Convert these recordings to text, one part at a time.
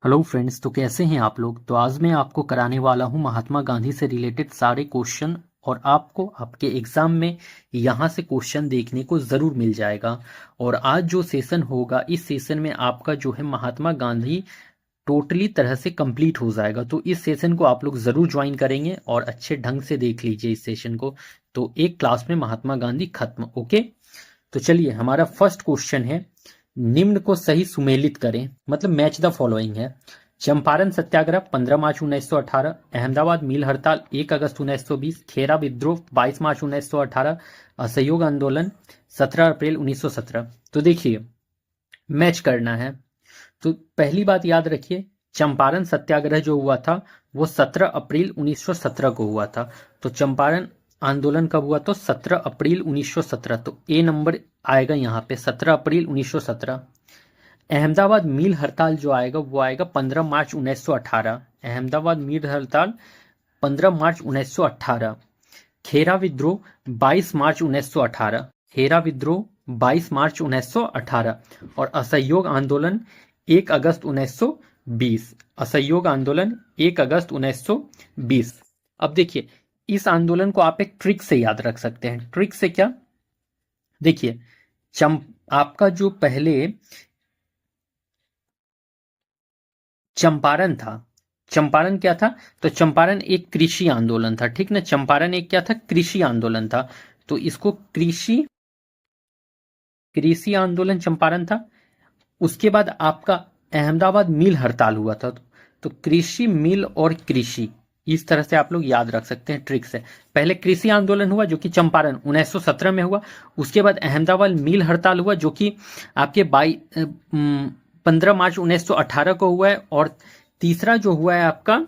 Hello friends, तो कैसे हैं आप लोग। तो आज मैं आपको कराने वाला हूं महात्मा गांधी से रिलेटेड सारे क्वेश्चन। और आपको आपके एग्जाम में यहां से क्वेश्चन देखने को ज़रूर मिल जाएगा। और आज जो सेशन होगा, इस सेशन में आपका जो है महात्मा गांधी टोटली तरह से कंप्लीट हो जाएगा। तो इस सेशन को आप लोग ज़रूर ज्वाइन करेंगे और अच्छे ढंग से देख लीजिए इस सेशन को। तो एक क्लास में महात्मा गांधी खत्म। ओके, तो चलिए हमारा फर्स्ट क्वेश्चन है, निम्न को सही सुमेलित करें, मतलब मैच द फॉलोइंग है। चंपारण सत्याग्रह 15 मार्च 1918, अहमदाबाद मील हड़ताल 1 अगस्त 1920, खेरा विद्रोह 22 मार्च 1918, असहयोग आंदोलन 17 अप्रैल 1917। तो देखिए मैच करना है। तो पहली बात याद रखिए, चंपारण सत्याग्रह जो हुआ था वो 17 अप्रैल 1917 को हुआ था। तो चंपारण आंदोलन कब हुआ, तो 17 अप्रैल 1917। तो ए नंबर आएगा यहाँ पे 17 अप्रैल 1917। अहमदाबाद मील हड़ताल जो आएगा वो आएगा 15 मार्च 1918। अहमदाबाद मील हड़ताल 15 मार्च 1918। खेरा विद्रोह 22 मार्च 1918। खेरा विद्रोह 22 मार्च 1918। और असहयोग आंदोलन 1 अगस्त 1920। असहयोग आंदोलन 1 अगस्त 1920। अब देखिए इस आंदोलन को आप एक ट्रिक से याद रख सकते हैं। ट्रिक से क्या, देखिए आपका जो पहले चंपारण था, चंपारण क्या था, तो चंपारण एक कृषि आंदोलन था, ठीक ना। चंपारण एक क्या था, कृषि आंदोलन था। तो इसको कृषि कृषि आंदोलन चंपारण था। उसके बाद आपका अहमदाबाद मिल हड़ताल हुआ था। तो कृषि मिल और कृषि, इस तरह से आप लोग याद रख सकते हैं ट्रिक से। पहले कृषि आंदोलन हुआ जो कि चंपारण 1917 में हुआ। उसके बाद अहमदाबाद मिल हड़ताल हुआ जो कि आपके 15 मार्च 1918 को हुआ है। और तीसरा जो हुआ है आपका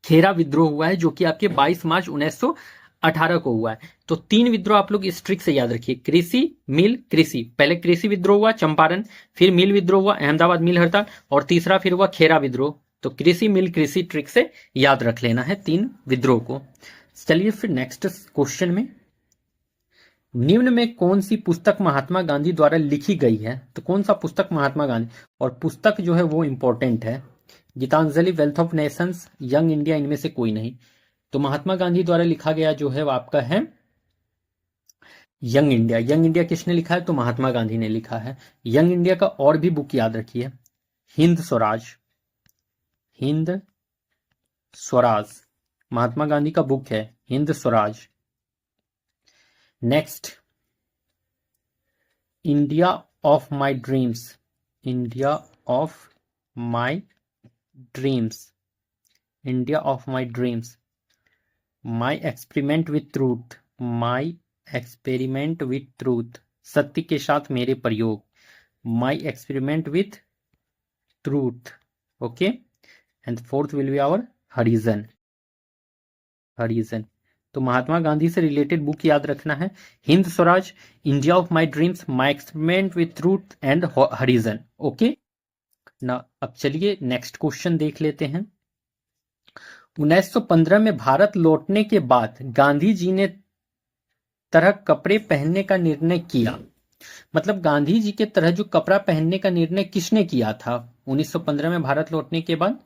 खेरा विद्रोह हुआ है जो कि आपके 22 मार्च 1918 को हुआ है। तो 3 विद्रोह आप लोग इस ट्रिक से याद रखिए, कृषि मिल कृषि। पहले कृषि विद्रोह हुआ चंपारण, फिर मिल विद्रोह हुआ अहमदाबाद मिल हड़ताल, और तीसरा फिर हुआ खेरा विद्रोह। तो कृषि मिल कृषि ट्रिक से याद रख लेना है 3 विद्रोह को। चलिए फिर नेक्स्ट क्वेश्चन में, निम्न में कौन सी पुस्तक महात्मा गांधी द्वारा लिखी गई है। तो कौन सा पुस्तक महात्मा गांधी, और पुस्तक जो है वो इंपॉर्टेंट है। Gitanjali, wealth of nations, young India, इनमें से कोई नहीं। तो महात्मा गांधी द्वारा लिखा गया जो है वो आपका है यंग इंडिया। यंग इंडिया किसने लिखा है, तो महात्मा गांधी ने लिखा है। यंग इंडिया का और भी बुक याद रखिए, हिंद स्वराज। हिंद स्वराज महात्मा गांधी का बुक है, Hind Swaraj. Next, India of my dreams. India of my dreams. India of my dreams. My experiment with truth. My experiment with truth, सत्य के साथ मेरे प्रयोग। My experiment with truth. Okay, and fourth will be our Harijan. Harijan. तो महात्मा गांधी से related book याद रखना है, Hind Swaraj, India of my dreams, my experiment with truth and Harijan. Okay ना, अब चलिए नेक्स्ट क्वेश्चन देख लेते हैं। 1915 में भारत लौटने के बाद गांधी जी ने तरह कपड़े पहनने का निर्णय किया। मतलब गांधी जी के तरह जो कपड़ा पहनने का निर्णय किसने किया था 1915 में भारत लौटने के बाद।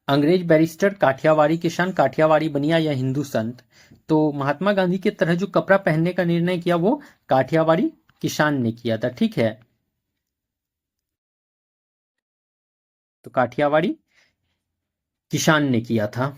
अंग्रेज बैरिस्टर, काठियावाड़ी किसान, काठियावाड़ी बनिया या हिंदू संत। तो महात्मा गांधी के तरह जो कपड़ा पहनने का निर्णय किया वो काठियावाड़ी किसान ने किया था, ठीक है। तो काठियावाड़ी किसान ने किया था।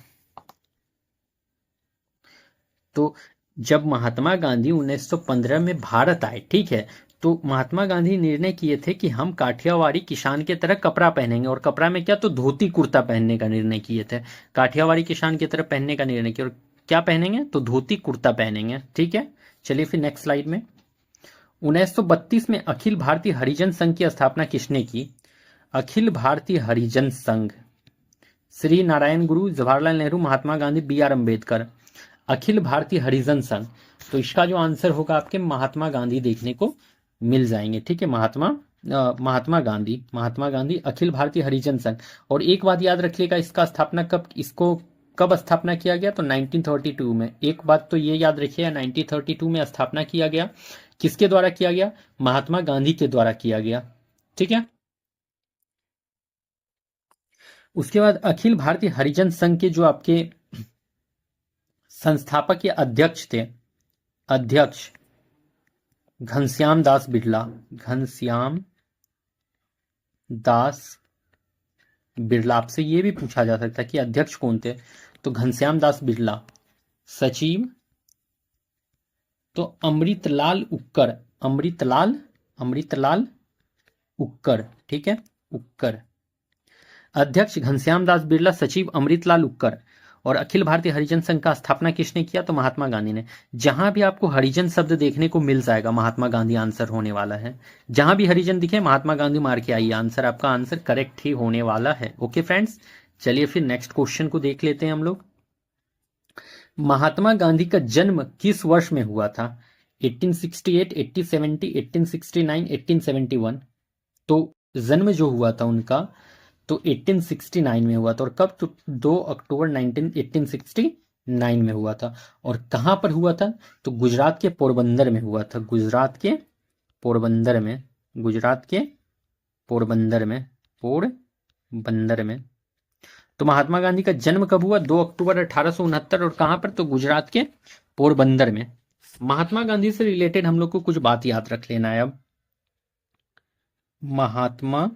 तो जब महात्मा गांधी 1915 में भारत आए, ठीक है, तो महात्मा गांधी निर्णय किए थे कि हम काठियावाड़ी किसान के तरह कपड़ा पहनेंगे। और कपड़ा में क्या, तो धोती कुर्ता पहनने का निर्णय किए थे। काठियावाड़ी किसान की तरह पहनने का निर्णय किया। और क्या पहनेंगे, तो धोती कुर्ता पहनेंगे, ठीक है। चलिए फिर नेक्स्ट स्लाइड में, 1932 में अखिल भारतीय हरिजन संघ की स्थापना किसने की। अखिल भारतीय हरिजन संघ, श्री नारायण गुरु, जवाहरलाल नेहरू, महात्मा गांधी, बी आर अम्बेडकर। अखिल भारतीय हरिजन संघ, तो इसका जो आंसर होगा आपके महात्मा गांधी देखने को मिल जाएंगे, ठीक है। महात्मा गांधी, महात्मा गांधी अखिल भारतीय हरिजन संघ। और एक बात याद रखिएगा, इसका स्थापना कब स्थापना किया गया, तो 1932 में। एक बात तो ये याद रखिएगा, 1932 में स्थापना किया गया। किसके द्वारा किया गया, महात्मा गांधी के द्वारा किया गया, ठीक है। उसके बाद अखिल भारतीय हरिजन संघ के जो आपके संस्थापक या अध्यक्ष थे, अध्यक्ष घनश्याम दास बिरला, घनश्याम दास बिरला। आपसे ये भी पूछा जा सकता है कि अध्यक्ष कौन थे, तो घनश्याम दास बिरला। सचिव तो अमृतलाल उक्कर, अमृतलाल उक्कर, ठीक है, उक्कर। अध्यक्ष घनश्याम दास बिरला, सचिव अमृतलाल उक्कर। और अखिल भारतीय हरिजन संघ का स्थापना किसने किया, तो महात्मा गांधी ने। जहां भी आपको हरिजन शब्द देखने को मिल जाएगा महात्मा गांधी आंसर होने वाला है। जहां भी हरिजन दिखे महात्मा गांधी मार के आइए, आंसर आपका आंसर करेक्ट ही होने वाला है। ओके फ्रेंड्स, चलिए फिर नेक्स्ट क्वेश्चन को देख लेते हैं हम लोग। महात्मा गांधी का जन्म किस वर्ष में हुआ था, 1868, 1870, 1869, 1871। तो जन्म जो हुआ था उनका तो 1869 में हुआ था। और कब, तो 2 अक्टूबर 1869 में हुआ था। और कहां पर हुआ था, तो गुजरात के पोरबंदर में हुआ था, गुजरात के पोरबंदर में, गुजरात के पोरबंदर में, पोरबंदर में। तो महात्मा गांधी का जन्म कब हुआ, 2 अक्टूबर 1869। और कहां पर, तो गुजरात के पोरबंदर में। महात्मा गांधी से रिलेटेड हम लोग को कुछ बात याद रख लेना है अब। महात्मा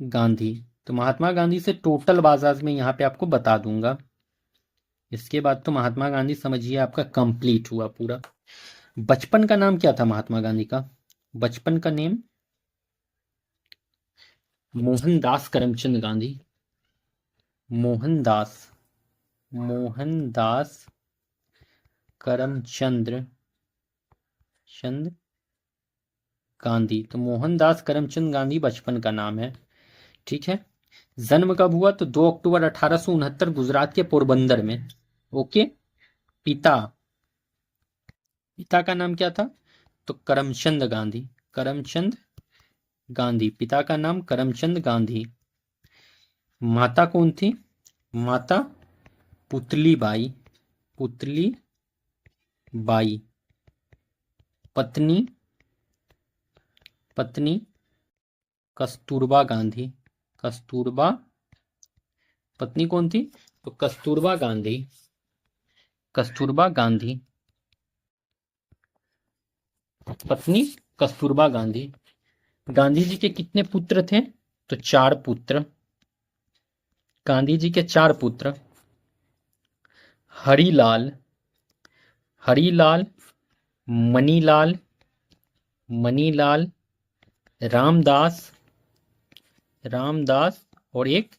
गांधी, तो महात्मा गांधी से टोटल बाजाज में यहां पे आपको बता दूंगा। इसके बाद तो महात्मा गांधी समझिए आपका कंप्लीट हुआ पूरा। बचपन का नाम क्या था महात्मा गांधी का, बचपन का नेम मोहनदास करमचंद गांधी, मोहनदास करमचंद गांधी। तो मोहनदास करमचंद गांधी बचपन का नाम है, ठीक है। जन्म कब हुआ, तो 2 अक्टूबर 1869 गुजरात के पोरबंदर में। ओके। पिता का नाम क्या था, तो करमचंद गांधी, करमचंद गांधी, पिता का नाम करमचंद गांधी। माता कौन थी, माता पुतली बाई, पत्नी कस्तूरबा गांधी, पत्नी कौन थी, तो कस्तूरबा गांधी, पत्नी कस्तूरबा गांधी। गांधी जी के कितने पुत्र थे, तो 4 पुत्र, गांधी जी के 4 पुत्र। हरिलाल, मनीलाल, रामदास और एक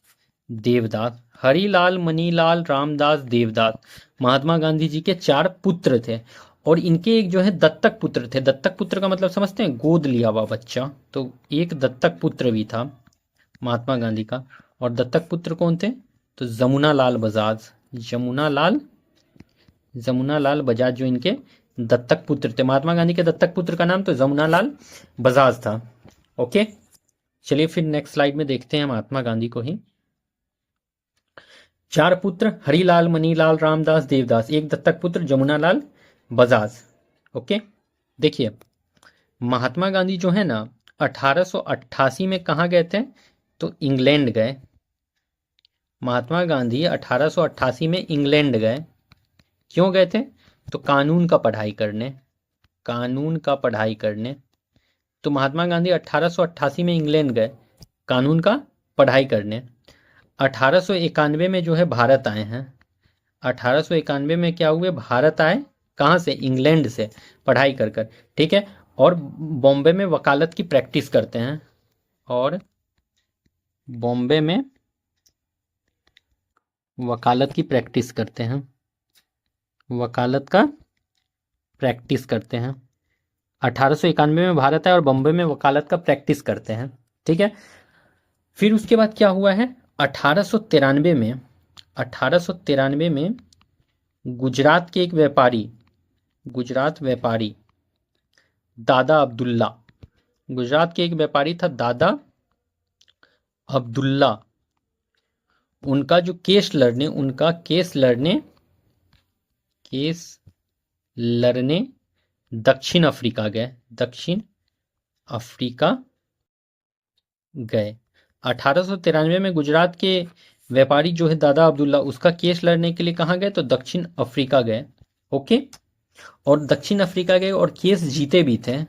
देवदास। हरिलाल, मनीलाल, रामदास, देवदास महात्मा गांधी जी के 4 पुत्र थे। और इनके एक जो है दत्तक पुत्र थे। दत्तक पुत्र का मतलब समझते हैं, गोद लिया हुआ बच्चा। तो एक दत्तक पुत्र भी था महात्मा गांधी का। और दत्तक पुत्र कौन थे, तो जमुनालाल बजाज जो इनके दत्तक पुत्र थे। महात्मा गांधी के दत्तक पुत्र का नाम तो जमुनालाल बजाज था। ओके, चलिए फिर नेक्स्ट स्लाइड में देखते हैं महात्मा गांधी को ही। 4 पुत्र, हरिलाल, मनीलाल, रामदास, देवदास। एक दत्तक पुत्र जमुनालाल बजाज। ओके, देखिए महात्मा गांधी जो है ना 1888 में कहाँ गए थे, तो इंग्लैंड गए। महात्मा गांधी 1888 में इंग्लैंड गए। क्यों गए थे, तो कानून का पढ़ाई करने। तो महात्मा गांधी 1888 में इंग्लैंड गए कानून का पढ़ाई करने। 1891 में जो है भारत आए हैं। 1891 में क्या हुए, भारत आए, कहाँ से, इंग्लैंड से पढ़ाई कर कर, ठीक है। और बॉम्बे में वकालत की प्रैक्टिस करते हैं। और बॉम्बे में वकालत की प्रैक्टिस करते हैं, 1891 में भारत आए और बॉम्बे में वकालत का प्रैक्टिस करते हैं, ठीक है। फिर उसके बाद क्या हुआ है, 1893 में गुजरात के एक व्यापारी दादा अब्दुल्ला, गुजरात के एक व्यापारी था दादा अब्दुल्ला। उनका जो केस लड़ने दक्षिण अफ्रीका गए। 1893 में गुजरात के व्यापारी जो है दादा अब्दुल्ला, उसका केस लड़ने के लिए कहाँ गए? तो दक्षिण अफ्रीका गए। ओके, और दक्षिण अफ्रीका गए और केस जीते भी थे।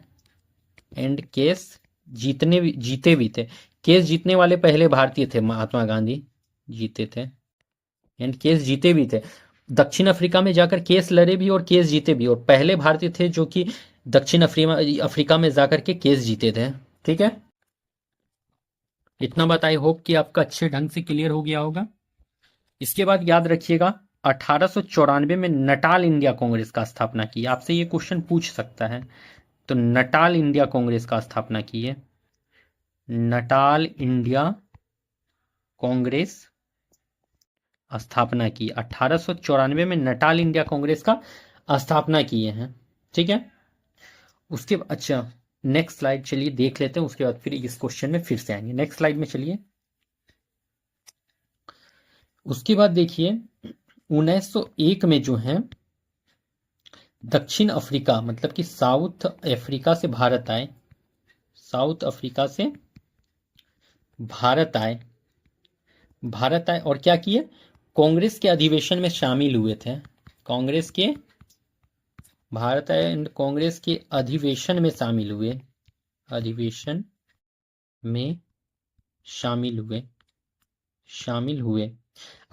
एंड केस जीते भी थे। केस जीतने वाले पहले भारतीय थे, महात्मा गांधी जीते थे। एंड केस जीते भी थे। दक्षिण अफ्रीका में जाकर केस लड़े भी और केस जीते भी, और पहले भारतीय थे जो कि दक्षिण अफ्रीका में जाकर के केस जीते थे। ठीक है, इतना बात आई होप कि आपका अच्छे ढंग से क्लियर हो गया होगा। इसके बाद याद रखिएगा 1894 में नटाल इंडिया कांग्रेस का स्थापना की। आपसे ये क्वेश्चन पूछ सकता है। तो नटाल इंडिया कांग्रेस का स्थापना की है, नटाल इंडिया कांग्रेस स्थापना की। 1894 में नटाल इंडिया कांग्रेस का स्थापना किए हैं। ठीक है, उसके अच्छा नेक्स्ट स्लाइड चलिए देख लेते हैं, उसके बाद फिर इस क्वेश्चन में फिर से आएंगे। नेक्स्ट स्लाइड में चलिए। उसके बाद देखिए 1901 में जो है दक्षिण अफ्रीका, मतलब कि साउथ अफ्रीका से भारत आए, साउथ अफ्रीका से भारत आए और क्या किए? कांग्रेस के अधिवेशन में शामिल हुए थे। कांग्रेस के भारत आए एंड कांग्रेस के अधिवेशन में शामिल हुए, अधिवेशन में शामिल हुए।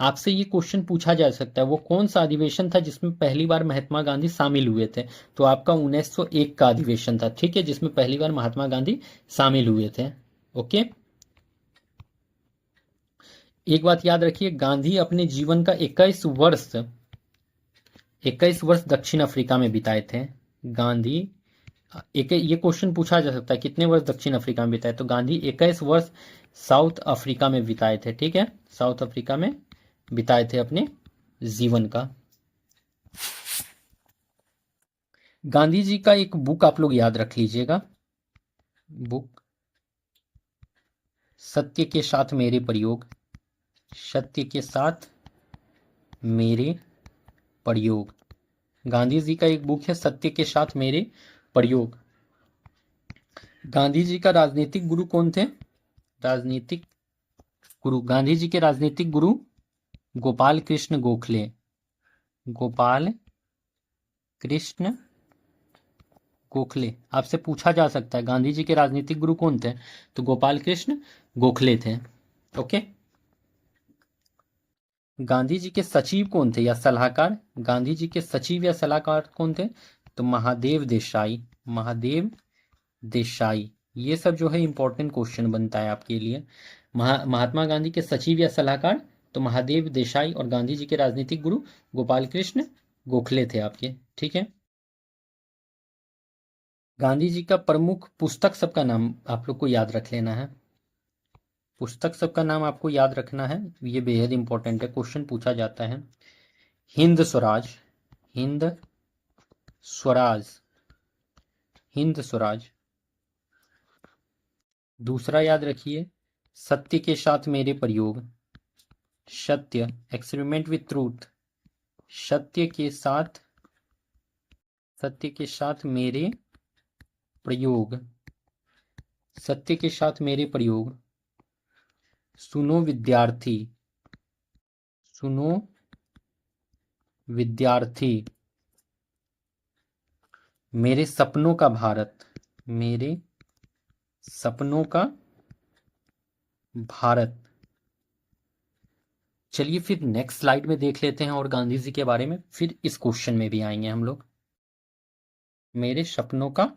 आपसे ये क्वेश्चन पूछा जा सकता है वो कौन सा अधिवेशन था जिसमें पहली बार महात्मा गांधी शामिल हुए थे? तो आपका 1901 का अधिवेशन था। ठीक है, जिसमें पहली बार महात्मा गांधी शामिल हुए थे। ओके, एक बात याद रखिए, गांधी अपने जीवन का 21 वर्ष दक्षिण अफ्रीका में बिताए थे। गांधी ये क्वेश्चन पूछा जा सकता है कितने वर्ष दक्षिण अफ्रीका में बिताए? तो गांधी 21 वर्ष साउथ अफ्रीका में बिताए थे। ठीक है, साउथ अफ्रीका में बिताए थे अपने जीवन का। गांधी जी का एक बुक आप लोग याद रख लीजिएगा, बुक सत्य के साथ मेरे प्रयोग, सत्य के साथ मेरे प्रयोग। गांधी जी का एक बुक है सत्य के साथ मेरे प्रयोग। गांधी जी का राजनीतिक गुरु कौन थे? राजनीतिक गुरु, गांधी जी के राजनीतिक गुरु गोपाल कृष्ण गोखले। गोपाल कृष्ण गोखले। आपसे पूछा जा सकता है गांधी जी के राजनीतिक गुरु कौन थे? तो गोपाल कृष्ण गोखले थे। ओके, गांधी जी के सचिव कौन थे या सलाहकार? गांधी जी के सचिव या सलाहकार कौन थे? तो महादेव देसाई। महादेव देसाई। ये सब जो है इंपॉर्टेंट क्वेश्चन बनता है आपके लिए। महात्मा गांधी के सचिव या सलाहकार तो महादेव देसाई, और गांधी जी के राजनीतिक गुरु गोपाल कृष्ण गोखले थे आपके। ठीक है, गांधी जी का प्रमुख पुस्तक सबका नाम आप लोग को याद रख लेना है। पुस्तक सबका नाम आपको याद रखना है, ये बेहद इंपॉर्टेंट है, क्वेश्चन पूछा जाता है। हिंद स्वराज, हिंद स्वराज, हिंद स्वराज। दूसरा याद रखिए सत्य के साथ मेरे प्रयोग, सत्य एक्सपेरिमेंट विथ ट्रूथ, सत्य के साथ मेरे प्रयोग, सत्य के साथ मेरे प्रयोग। सुनो विद्यार्थी, सुनो विद्यार्थी। मेरे सपनों का भारत, मेरे सपनों का भारत। चलिए फिर नेक्स्ट स्लाइड में देख लेते हैं और गांधी जी के बारे में, फिर इस क्वेश्चन में भी आएंगे हम लोग। मेरे सपनों का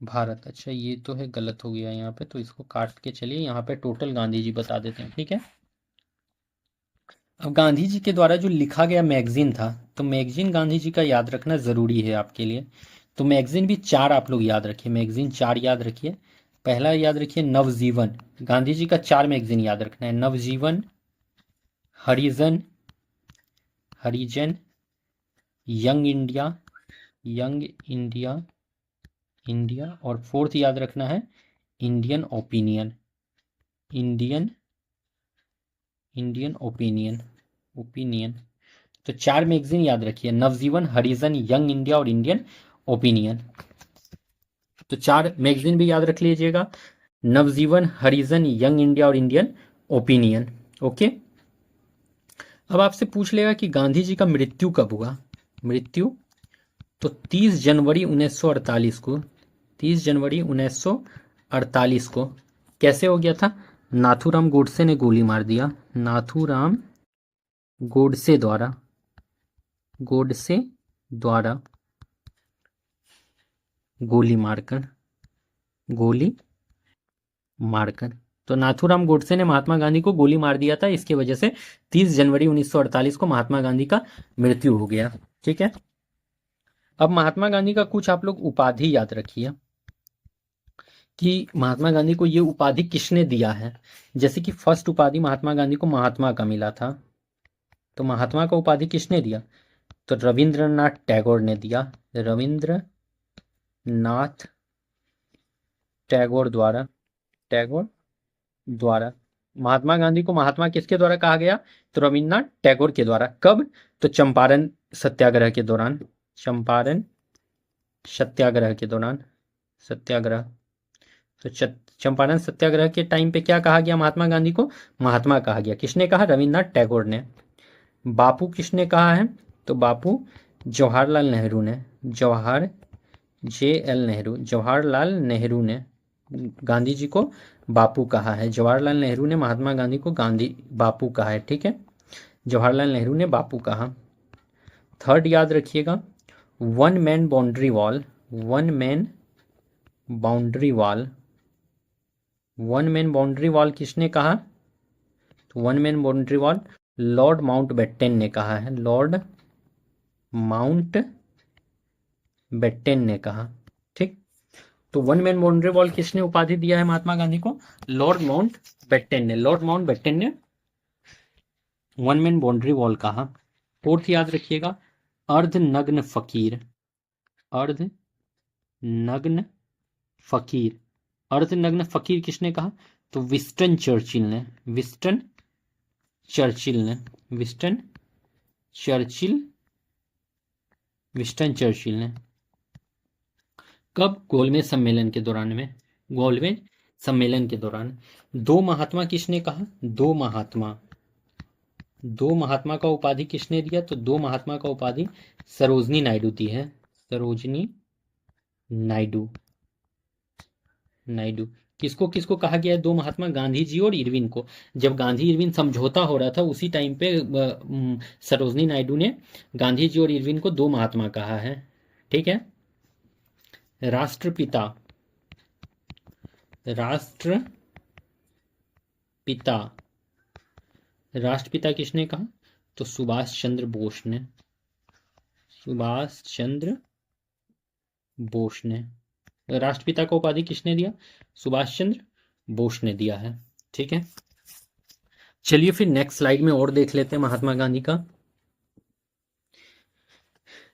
भारत। अच्छा ये तो है गलत हो गया यहाँ पे, तो इसको काट के चलिए यहाँ पे टोटल गांधी जी बता देते हैं। ठीक है, अब गांधी जी के द्वारा जो लिखा गया मैगजीन था, तो मैगजीन गांधी जी का याद रखना जरूरी है आपके लिए। तो मैगजीन भी 4 आप लोग याद रखिए, मैगजीन 4 याद रखिए। पहला याद रखिए नवजीवन, गांधी जी का 4 मैगजीन याद रखना है। Navjivan, Harijan, Harijan, Young India, Young India, India, और 4th याद रखना है Indian Opinion, Indian Opinion, Opinion. तो 4 मैगजीन याद रखिए, नवजीवन, हरिजन, यंग इंडिया और इंडियन ओपिनियन। तो 4 मैगजीन भी याद रख लीजिएगा। नवजीवन, हरिजन, यंग इंडिया और इंडियन ओपिनियन। ओके, अब आपसे पूछ लेगा कि गांधी जी का मृत्यु कब हुआ। मृत्यु तो 30 जनवरी 1948 को, 30 जनवरी 1948 को कैसे हो गया था? नाथूराम गोडसे ने गोली मार दिया। नाथूराम गोडसे द्वारा, गोडसे द्वारा गोली मारकर, गोली मारकर। तो नाथूराम गोडसे ने महात्मा गांधी को गोली मार दिया था, इसकी वजह से 30 जनवरी 1948 को महात्मा गांधी का मृत्यु हो गया। ठीक है, अब महात्मा गांधी का कुछ आप लोग उपाधि याद रखिए कि महात्मा गांधी को ये उपाधि किसने दिया है। जैसे कि फर्स्ट उपाधि महात्मा गांधी को महात्मा का मिला था, तो महात्मा का उपाधि किसने दिया? तो रविंद्रनाथ टैगोर ने दिया। रविंद्रनाथ टैगोर द्वारा, टैगोर द्वारा महात्मा गांधी को महात्मा किसके द्वारा कहा गया? तो रविंद्रनाथ टैगोर के द्वारा। कब? तो चंपारण सत्याग्रह के दौरान, चंपारण सत्याग्रह के दौरान, सत्याग्रह। तो चंपारण सत्याग्रह के टाइम पे क्या कहा गया महात्मा गांधी को? महात्मा कहा गया। किसने कहा? रविंद्रनाथ टैगोर ने। बापू किसने कहा है? तो बापू जवाहरलाल नेहरू ने, जवाहर JL नेहरू, जवाहरलाल नेहरू ने गांधी जी को बापू कहा है। जवाहरलाल नेहरू ने महात्मा गांधी को गांधी बापू कहा है। ठीक है, जवाहरलाल नेहरू ने बापू कहा। थर्ड याद रखिएगा, one man boundary wall, one man boundary wall, one man boundary wall किसने कहा? तो one man boundary wall Lord Mountbatten ने कहा है, लॉर्ड माउंटबेटन ने कहा। ठीक, तो वन मैन बाउंड्री वॉल किसने उपाधि दिया है महात्मा गांधी को? लॉर्ड माउंटबेटन ने, लॉर्ड माउंटबेटन ने वन मैन बाउंड्री वॉल कहा। फोर्थ याद रखिएगा, अर्धनग्न फकीर, अर्धनग्न फकीर, अर्धनग्न फकीर किसने कहा? तो विंस्टन चर्चिल ने, विंस्टन चर्चिल ने, विंस्टन चर्चिल, विंस्टन चर्चिल ने। कब? गोलमेज सम्मेलन के दौरान में, गोलमेज सम्मेलन के दौरान। दो महात्मा किसने कहा? दो महात्मा, दो महात्मा का उपाधि किसने दिया? तो दो महात्मा का उपाधि सरोजनी नायडू दी है, सरोजनी नायडू, नायडू। किसको किसको कहा गया है? दो महात्मा, गांधी जी और इरविन को। जब गांधी इरविन समझौता हो रहा था उसी टाइम पे सरोजनी नायडू ने गांधी जी और इरविन को दो महात्मा कहा है। ठीक है, राष्ट्रपिता, राष्ट्रपिता, राष्ट्रपिता किसने कहा? तो सुभाष चंद्र बोस ने, सुभाष चंद्र बोस ने। राष्ट्रपिता का उपाधि किसने दिया? सुभाष चंद्र बोस ने दिया है। ठीक है, चलिए फिर नेक्स्ट स्लाइड में और देख लेते हैं महात्मा गांधी का।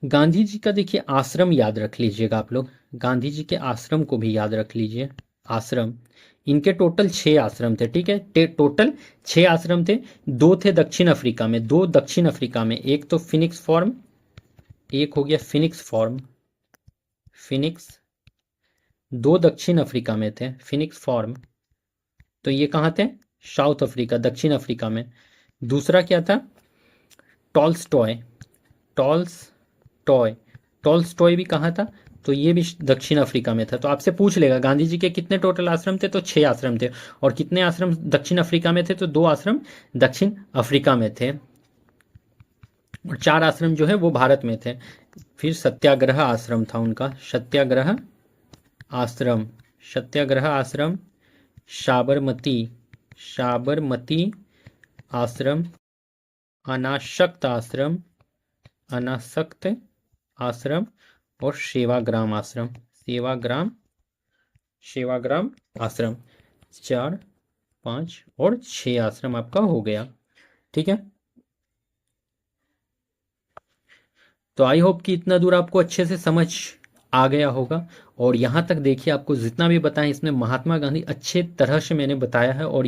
गांधी जी का देखिए आश्रम याद रख लीजिएगा आप लोग, गांधी जी के आश्रम को भी याद रख लीजिए। आश्रम, इनके टोटल 6 आश्रम थे। ठीक है, टोटल 6 आश्रम थे। 2 थे दक्षिण अफ्रीका में, 2 दक्षिण अफ्रीका में, एक तो फिनिक्स फॉर्म, एक हो गया फिनिक्स फॉर्म, फिनिक्स। 2 दक्षिण अफ्रीका में थे, फिनिक्स फॉर्म। तो ये कहाँ थे? साउथ अफ्रीका, दक्षिण अफ्रीका में। दूसरा क्या था? टॉल्स्टॉय, टॉल्स्टॉय, टॉल्स्टॉय भी कहाँ था? तो ये भी दक्षिण अफ्रीका में था। तो आपसे पूछ लेगा गांधी जी के कितने टोटल आश्रम थे? तो 6 आश्रम थे। और कितने आश्रम दक्षिण अफ्रीका में थे? तो 2 आश्रम दक्षिण अफ्रीका में थे और 4 आश्रम जो है वो भारत में थे। फिर सत्याग्रह आश्रम था उनका, सत्याग्रह आश्रम, सत्याग्रह आश्रम, साबरमती, साबरमती आश्रम, अनासक्त आश्रम, अनासक्त आश्रम और सेवाग्राम आश्रम, सेवाग्राम, सेवाग्राम आश्रम। 4, 5 और 6 आश्रम आपका हो गया। ठीक है, तो आई होप कि इतना दूर आपको अच्छे से समझ आ गया होगा। और यहाँ तक देखिए आपको जितना भी बताया इसमें महात्मा गांधी अच्छे तरह से मैंने बताया है, और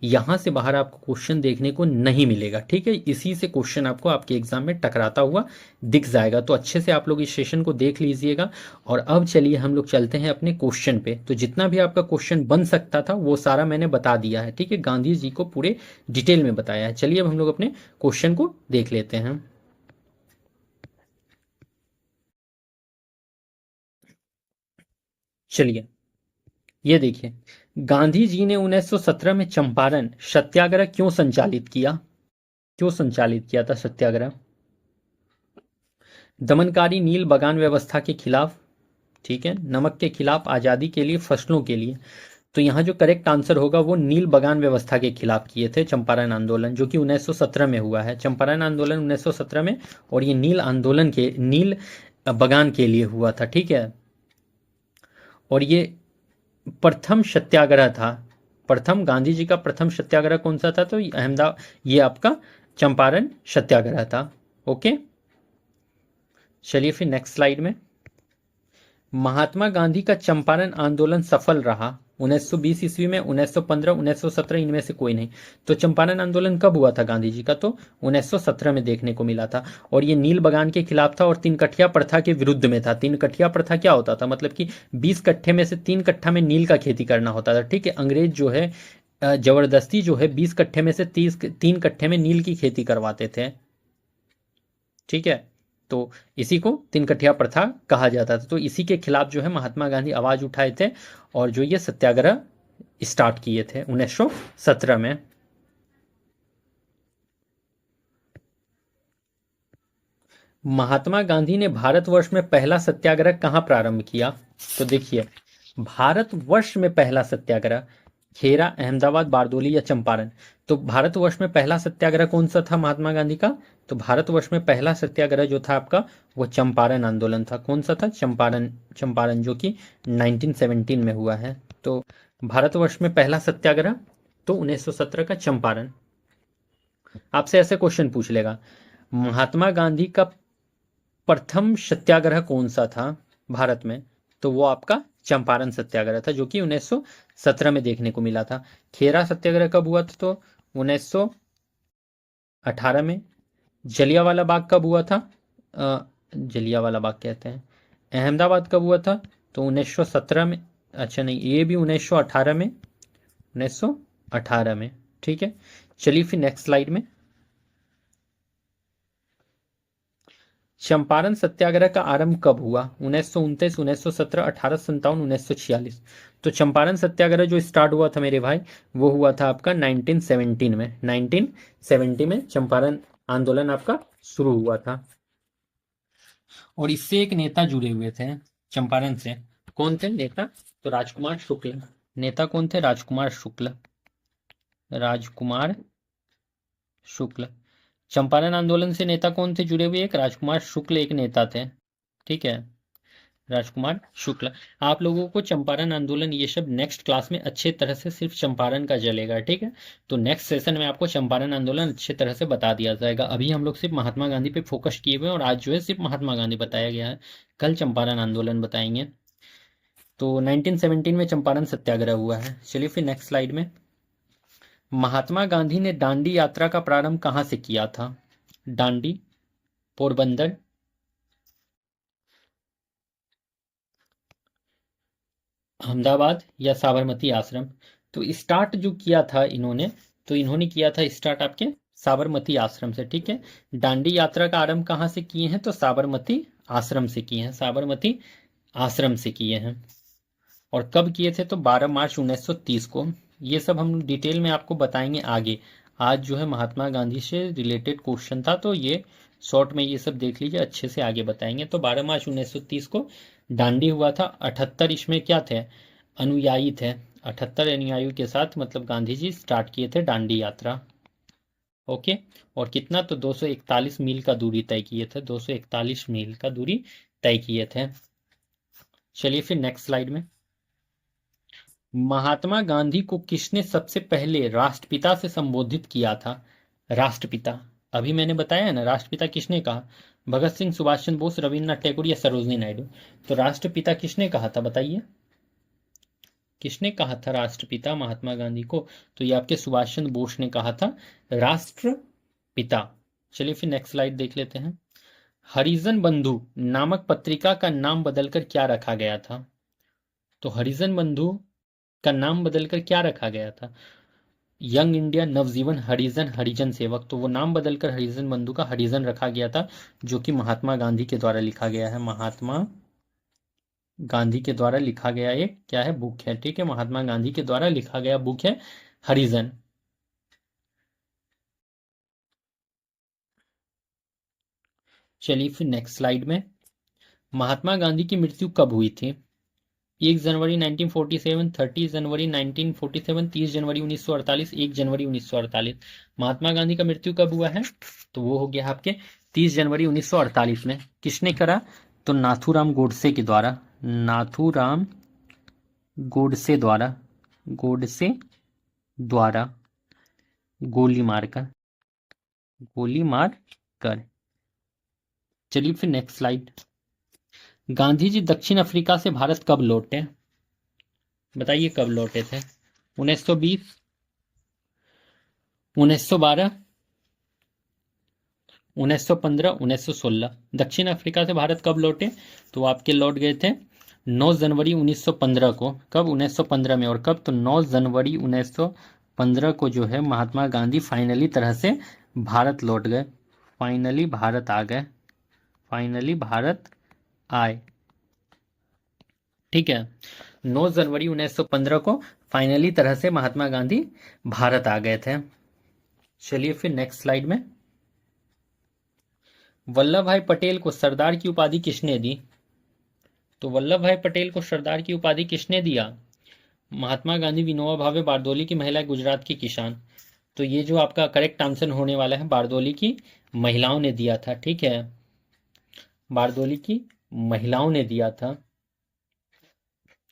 यहाँ से बाहर आपको क्वेश्चन देखने को नहीं मिलेगा। ठीक है, इसी से क्वेश्चन आपको आपके एग्जाम में टकराता हुआ दिख जाएगा। तो अच्छे से आप लोग इस सेशन को देख लीजिएगा। और अब चलिए हम लोग चलते हैं अपने क्वेश्चन पे। तो जितना भी आपका क्वेश्चन बन सकता था वो सारा मैंने बता दिया है। ठीक है, गांधी जी को पूरे डिटेल में बताया है। चलिए अब हम लोग अपने क्वेश्चन को देख लेते हैं। चलिए ये देखिए, गांधी जी ने 1917 में चंपारण सत्याग्रह क्यों संचालित किया? क्यों संचालित किया था सत्याग्रह? दमनकारी नील बगान व्यवस्था के खिलाफ, ठीक है, नमक के खिलाफ, आजादी के लिए, फसलों के लिए। तो यहाँ जो करेक्ट आंसर होगा वो नील बगान व्यवस्था के खिलाफ किए थे चंपारण आंदोलन, जो कि 1917 में हुआ है। चंपारण आंदोलन 1917 में, और ये नील आंदोलन के नील बगान के लिए हुआ था। ठीक है, और ये प्रथम सत्याग्रह था। प्रथम गांधी जी का प्रथम सत्याग्रह कौन सा था? तो अहमदाबाद, ये आपका चंपारण सत्याग्रह था। ओके, चलिए फिर नेक्स्ट स्लाइड में। महात्मा गांधी का चंपारण आंदोलन सफल रहा 1920 ईस्वी में, 1915, 1917, इनमें से कोई नहीं। तो चंपारण आंदोलन कब हुआ था गांधी जी का? तो 1917 में देखने को मिला था। और ये नील बगान के खिलाफ था और तीन कठिया प्रथा के विरुद्ध में था। तीन कठिया प्रथा क्या होता था? मतलब कि 20 कट्ठे में से 3 कट्ठा में नील का खेती करना होता था। ठीक है, अंग्रेज जो है जबरदस्ती जो है 20 कट्ठे में से 3 कट्ठे में नील की खेती करवाते थे। ठीक है, तो इसी को तीन कठिया प्रथा कहा जाता था। तो इसी के खिलाफ जो है महात्मा गांधी आवाज उठाए थे, और जो ये सत्याग्रह स्टार्ट किए थे 1917 में। महात्मा गांधी ने भारतवर्ष में पहला सत्याग्रह कहाँ प्रारंभ किया? तो देखिए, भारतवर्ष में पहला सत्याग्रह खेरा, अहमदाबाद, बारदोली या चंपारण। तो भारतवर्ष में पहला सत्याग्रह कौन सा था महात्मा गांधी का? तो भारतवर्ष में पहला सत्याग्रह जो था आपका वो चंपारण आंदोलन था। कौन सा था? चंपारण। चंपारण जो कि 1917 में हुआ है। तो भारतवर्ष में पहला सत्याग्रह तो 1917 का चंपारण। आपसे ऐसे क्वेश्चन पूछ लेगा, महात्मा गांधी का प्रथम सत्याग्रह कौन सा था भारत में? तो वो आपका चंपारण सत्याग्रह था, जो कि 1917 में देखने को मिला था। खेरा सत्याग्रह कब हुआ था? तो 1918 में। जलियांवाला बाग कब हुआ था? जलियांवाला बाग कहते हैं। अहमदाबाद कब हुआ था? तो 1917 में। अच्छा नहीं, ये भी 1918 में। 1918 में। ठीक है, चलिए फिर नेक्स्ट स्लाइड में। चंपारण सत्याग्रह का आरंभ कब हुआ? 1929, 1917, 1857, 1946। तो चंपारण सत्याग्रह जो स्टार्ट हुआ था मेरे भाई, वो हुआ था आपका 1917 में। 1970 में चंपारण आंदोलन आपका शुरू हुआ था। और इससे एक नेता जुड़े हुए थे चंपारण से। कौन थे नेता? तो राजकुमार शुक्ल। नेता कौन थे? राजकुमार शुक्ल। राजकुमार शुक्ल। चंपारण आंदोलन से नेता कौन थे जुड़े हुए? एक राजकुमार शुक्ल एक नेता थे। ठीक है, राजकुमार शुक्ल। आप लोगों को चंपारण आंदोलन ये सब नेक्स्ट क्लास में अच्छे तरह से सिर्फ चंपारण का चलेगा। ठीक है, तो नेक्स्ट सेशन में आपको चंपारण आंदोलन अच्छे तरह से बता दिया जाएगा। अभी हम लोग सिर्फ महात्मा गांधी पे फोकस किए हुए हैं, और आज जो है सिर्फ महात्मा गांधी बताया गया है। कल चंपारण आंदोलन बताएंगे। तो 1917 में चंपारण सत्याग्रह हुआ है। चलिए फिर नेक्स्ट स्लाइड में। महात्मा गांधी ने दांडी यात्रा का प्रारंभ कहाँ से किया था? दांडी, पोरबंदर, अहमदाबाद या साबरमती आश्रम। तो स्टार्ट जो किया था इन्होंने, तो इन्होंने किया था स्टार्ट आपके साबरमती आश्रम से। ठीक है, दांडी यात्रा का आरंभ कहाँ से किए हैं? तो साबरमती आश्रम से किए हैं। साबरमती आश्रम से किए हैं। और कब किए थे? तो 12 मार्च 1930 को। ये सब हम डिटेल में आपको बताएंगे आगे। आज जो है महात्मा गांधी से रिलेटेड क्वेश्चन था, तो ये शॉर्ट में ये सब देख लीजिए, अच्छे से आगे बताएंगे। तो 12 मार्च 1930 को दांडी हुआ था। 78 इसमें क्या थे? अनुयायी थे। 78 अनुयायियों के साथ मतलब गांधी जी स्टार्ट किए थे दांडी यात्रा। ओके, और कितना? तो 241 मील का दूरी तय किए थे। 241 मील का दूरी तय किए थे। चलिए फिर नेक्स्ट स्लाइड में। महात्मा गांधी को किसने सबसे पहले राष्ट्रपिता से संबोधित किया था? राष्ट्रपिता। अभी मैंने बताया ना राष्ट्रपिता किसने कहा, भगत सिंह, सुभाष चंद्र बोस, रविन्द्रनाथ टैगोर या सरोजनी नायडू। तो राष्ट्रपिता किसने कहा था बताइए, किसने कहा था राष्ट्रपिता महात्मा गांधी को? तो ये आपके सुभाष चंद्र बोस ने कहा था राष्ट्रपिता। चलिए फिर नेक्स्ट स्लाइड देख लेते हैं। हरिजन बंधु नामक पत्रिका का नाम बदलकर क्या रखा गया था? तो हरिजन बंधु का नाम बदलकर क्या रखा गया था? यंग इंडिया, नवजीवन, हरिजन, हरिजन सेवक। तो वो नाम बदलकर हरिजन बंधु का हरिजन रखा गया था, जो कि महात्मा गांधी के द्वारा लिखा गया है। महात्मा गांधी के द्वारा लिखा गया एक क्या है, बुक है। ठीक है, महात्मा गांधी के द्वारा लिखा गया बुक है हरिजन। चलिए फिर नेक्स्ट स्लाइड में, महात्मा गांधी की मृत्यु कब हुई थी? 1 जनवरी 1947, 30 जनवरी 1947, 30 जनवरी 1948, 1 जनवरी 1948। महात्मा गांधी का मृत्यु कब हुआ है? तो वो हो गया आपके 30 जनवरी 1948 में। किसने करा? तो नाथूराम गोडसे के द्वारा, नाथूराम गोडसे द्वारा, गोडसे द्वारा गोली मारकर, गोली मार कर। चलिए फिर नेक्स्ट स्लाइड। गांधी जी दक्षिण अफ्रीका से भारत कब लौटे? बताइए कब लौटे थे? 1920, 1912, 1915, 1916। दक्षिण अफ्रीका से भारत कब लौटे? तो आपके लौट गए थे 9 जनवरी 1915 को। कब? 1915 में। और कब? तो 9 जनवरी 1915 को जो है महात्मा गांधी फाइनली तरह से भारत लौट गए, फाइनली भारत आ गए, फाइनली भारत आए। ठीक है, 9 जनवरी 1915 को फाइनली तरह से महात्मा गांधी भारत आ गए थे। चलिए फिर नेक्स्ट स्लाइड में, वल्लभ भाई पटेल को सरदार की उपाधि किसने दी? तो वल्लभ भाई पटेल को सरदार की उपाधि किसने दिया? महात्मा गांधी, विनोबा भावे, बारदोली की महिला, गुजरात की किसान। तो ये जो आपका करेक्ट आंसर होने वाला है, बारदोली की महिलाओं ने दिया था। ठीक है, बारदोली की महिलाओं ने दिया था।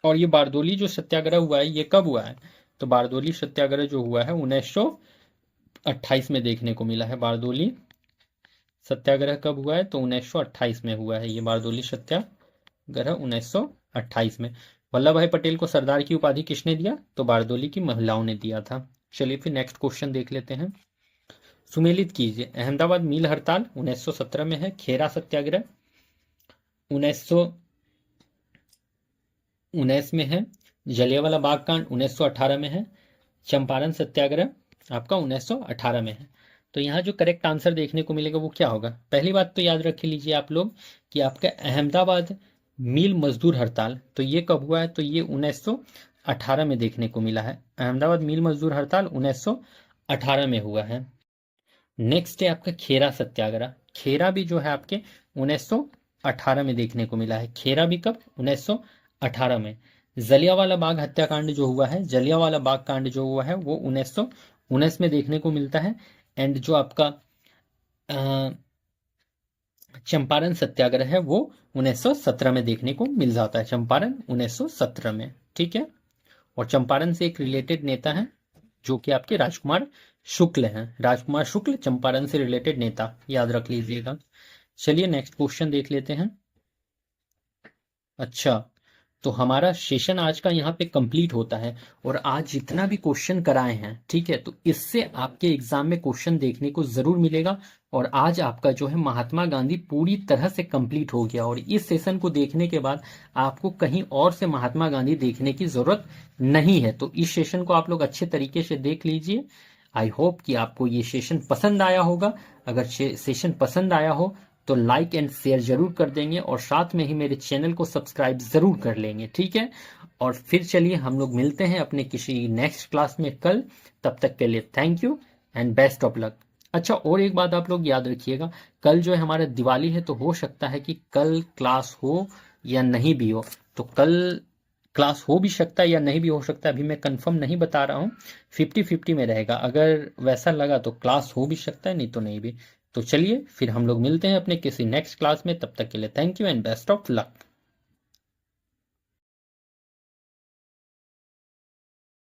और ये बारदोली जो सत्याग्रह हुआ है, ये कब हुआ है? तो बारदोली सत्याग्रह जो हुआ है 1928 में देखने को मिला है। बारदोली सत्याग्रह कब हुआ है? तो 1928 में हुआ है ये बारदोली सत्याग्रह, 1928 में। वल्लभ भाई पटेल को सरदार की उपाधि किसने दिया? तो बारदोली की महिलाओं ने दिया था। चलिए फिर नेक्स्ट क्वेश्चन देख लेते हैं। सुमेलित कीजिए, अहमदाबाद मील हड़ताल 1917 में है, खेरा सत्याग्रह 1919 में है, जलियांवाला बाग कांड 1918 में है, चंपारण सत्याग्रह आपका 1918 में है। तो यहाँ जो करेक्ट आंसर देखने को मिलेगा वो क्या होगा? पहली बात तो याद रख लीजिए आप लोग कि आपका अहमदाबाद मील मजदूर हड़ताल, तो ये कब हुआ है? तो ये 1918 में देखने को मिला है। अहमदाबाद मील मजदूर हड़ताल 1918 में हुआ है। नेक्स्ट है आपका खेरा सत्याग्रह। खेरा भी जो है आपके 1918 में देखने को मिला है। खेरा भी कब? 1918 में। जलियांवाला बाग हत्याकांड जो हुआ है, जलियांवाला बाग कांड जो हुआ है वो 1919 में देखने को मिलता है। एंड जो आपका चंपारण सत्याग्रह है वो 1917 में देखने को मिल जाता है। चंपारण 1917 में। ठीक है, और चंपारण से एक रिलेटेड नेता है जो कि आपके राजकुमार शुक्ल हैं। राजकुमार शुक्ल चंपारण से रिलेटेड नेता, याद रख लीजिएगा। चलिए नेक्स्ट क्वेश्चन देख लेते हैं। अच्छा, तो हमारा सेशन आज का यहाँ पे कंप्लीट होता है। और आज जितना भी क्वेश्चन कराए हैं, ठीक है, तो इससे आपके एग्जाम में क्वेश्चन देखने को जरूर मिलेगा। और आज आपका जो है महात्मा गांधी पूरी तरह से कंप्लीट हो गया। और इस सेशन को देखने के बाद आपको कहीं और से महात्मा गांधी देखने की जरूरत नहीं है। तो इस सेशन को आप लोग अच्छे तरीके से देख लीजिए। आई होप कि आपको ये सेशन पसंद आया होगा। अगर सेशन पसंद आया हो तो लाइक एंड शेयर जरूर कर देंगे, और साथ में ही मेरे चैनल को सब्सक्राइब जरूर कर लेंगे। ठीक है, और फिर चलिए हम लोग मिलते हैं अपने किसी नेक्स्ट क्लास में कल। तब तक के लिए thank you and best of luck. अच्छा, और एक बात आप लोग याद रखिएगा, कल जो है हमारा दिवाली है, तो हो सकता है कि कल क्लास हो या नहीं भी हो। तो कल क्लास हो भी सकता है या नहीं भी हो सकता है, अभी मैं कंफर्म नहीं बता रहा हूँ। 50-50 में रहेगा। अगर वैसा लगा तो क्लास हो भी सकता है, नहीं तो नहीं भी। तो चलिए फिर हम लोग मिलते हैं अपने किसी नेक्स्ट क्लास में। तब तक के लिए thank you and best of luck.